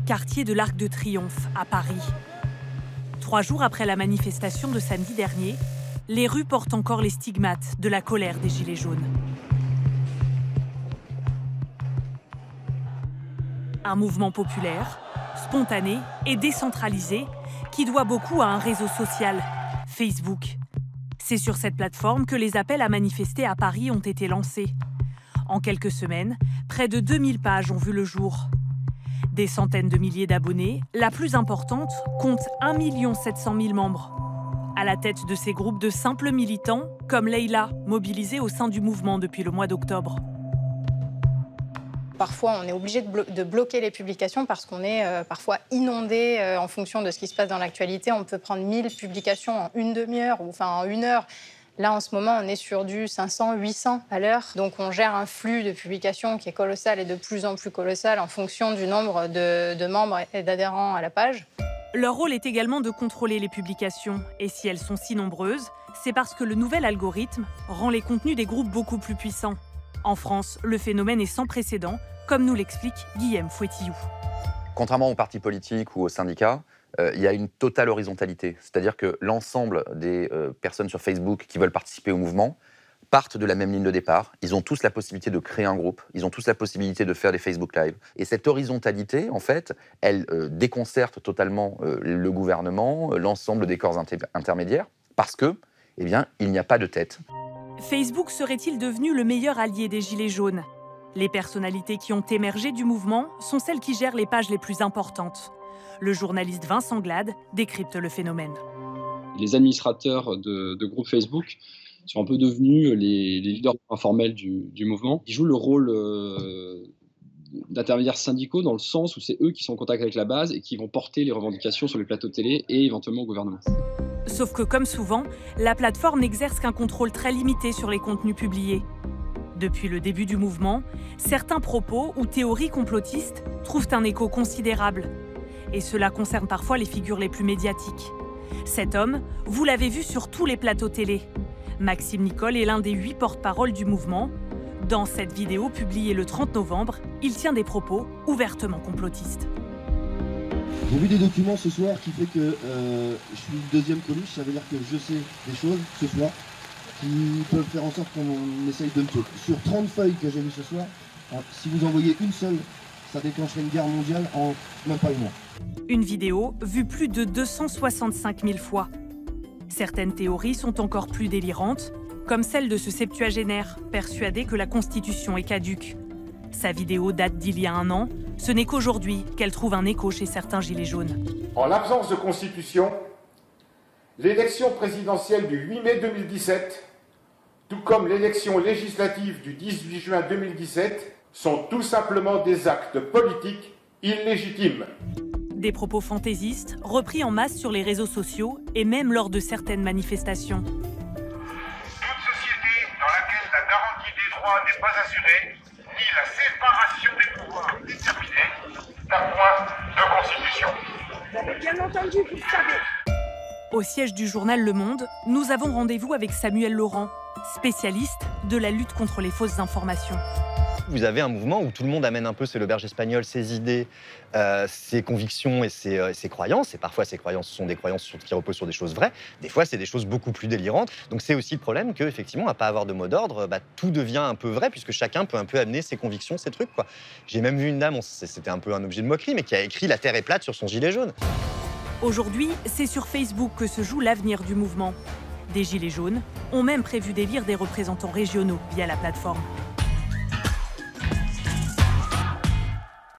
quartier de l'Arc de Triomphe, à Paris. 3 jours après la manifestation de samedi dernier, les rues portent encore les stigmates de la colère des Gilets jaunes. Un mouvement populaire, spontané et décentralisé, qui doit beaucoup à un réseau social, Facebook. C'est sur cette plateforme que les appels à manifester à Paris ont été lancés. En quelques semaines, près de 2000 pages ont vu le jour. Des centaines de milliers d'abonnés, la plus importante compte 1 700 000 membres. À la tête de ces groupes de simples militants, comme Leïla, mobilisée au sein du mouvement depuis le mois d'octobre. Parfois, on est obligé de bloquer les publications parce qu'on est parfois inondé en fonction de ce qui se passe dans l'actualité. On peut prendre 1000 publications en une demi-heure ou en 1 heure. Là, en ce moment, on est sur du 500, 800 à l'heure. Donc, on gère un flux de publications qui est colossal et de plus en plus colossal en fonction du nombre de membres et d'adhérents à la page. Leur rôle est également de contrôler les publications. Et si elles sont si nombreuses, c'est parce que le nouvel algorithme rend les contenus des groupes beaucoup plus puissants. En France, le phénomène est sans précédent, comme nous l'explique Guillaume Fouettillou. Contrairement aux partis politiques ou aux syndicats, il y a une totale horizontalité. C'est-à-dire que l'ensemble des personnes sur Facebook qui veulent participer au mouvement partent de la même ligne de départ. Ils ont tous la possibilité de créer un groupe, ils ont tous la possibilité de faire des Facebook Live. Et cette horizontalité, en fait, elle déconcerte totalement le gouvernement, l'ensemble des corps intermédiaires, parce que, eh bien, il n'y a pas de tête. Facebook serait-il devenu le meilleur allié des Gilets jaunes? Les personnalités qui ont émergé du mouvement sont celles qui gèrent les pages les plus importantes. Le journaliste Vincent Glade décrypte le phénomène. Les administrateurs de groupes Facebook sont un peu devenus les leaders informels du mouvement. Ils jouent le rôle d'intermédiaires syndicaux dans le sens où c'est eux qui sont en contact avec la base et qui vont porter les revendications sur les plateaux de télé et éventuellement au gouvernement. Sauf que, comme souvent, la plateforme n'exerce qu'un contrôle très limité sur les contenus publiés. Depuis le début du mouvement, certains propos ou théories complotistes trouvent un écho considérable. Et cela concerne parfois les figures les plus médiatiques. Cet homme, vous l'avez vu sur tous les plateaux télé. Maxime Nicole est l'un des 8 porte-paroles du mouvement. Dans cette vidéo publiée le 30 novembre, il tient des propos ouvertement complotistes. J'ai vu des documents ce soir qui fait que je suis le deuxième Coluche, ça veut dire que je sais des choses ce soir qui peuvent faire en sorte qu'on essaye de me tuer. Sur 30 feuilles que j'ai vues ce soir, si vous envoyez une seule, ça déclencherait une guerre mondiale en même pas 1 mois. Une vidéo vue plus de 265 000 fois. Certaines théories sont encore plus délirantes, comme celle de ce septuagénaire, persuadé que la Constitution est caduque. Sa vidéo date d'il y a 1 an, ce n'est qu'aujourd'hui qu'elle trouve un écho chez certains Gilets jaunes. En l'absence de Constitution, l'élection présidentielle du 8 mai 2017, tout comme l'élection législative du 18 juin 2017, sont tout simplement des actes politiques illégitimes. Des propos fantaisistes, repris en masse sur les réseaux sociaux et même lors de certaines manifestations. Toute société dans laquelle la garantie des droits n'est pas assurée, ni la séparation des pouvoirs déterminée, n'a point de constitution. Vous avez bien entendu, vous le savez. Au siège du journal Le Monde, nous avons rendez-vous avec Samuel Laurent, spécialiste de la lutte contre les fausses informations. Vous avez un mouvement où tout le monde amène un peu c'est l'auberge espagnole, ses idées, ses convictions et ses croyances. Et parfois, ces croyances sont des croyances qui reposent sur des choses vraies. Des fois, c'est des choses beaucoup plus délirantes. Donc, c'est aussi le problème qu'effectivement, à pas avoir de mot d'ordre, tout devient un peu vrai puisque chacun peut un peu amener ses convictions, ses trucs, quoi. J'ai même vu une dame, c'était un peu un objet de moquerie, mais qui a écrit « La Terre est plate » sur son gilet jaune. Aujourd'hui, c'est sur Facebook que se joue l'avenir du mouvement. Des Gilets jaunes ont même prévu d'élire des représentants régionaux via la plateforme.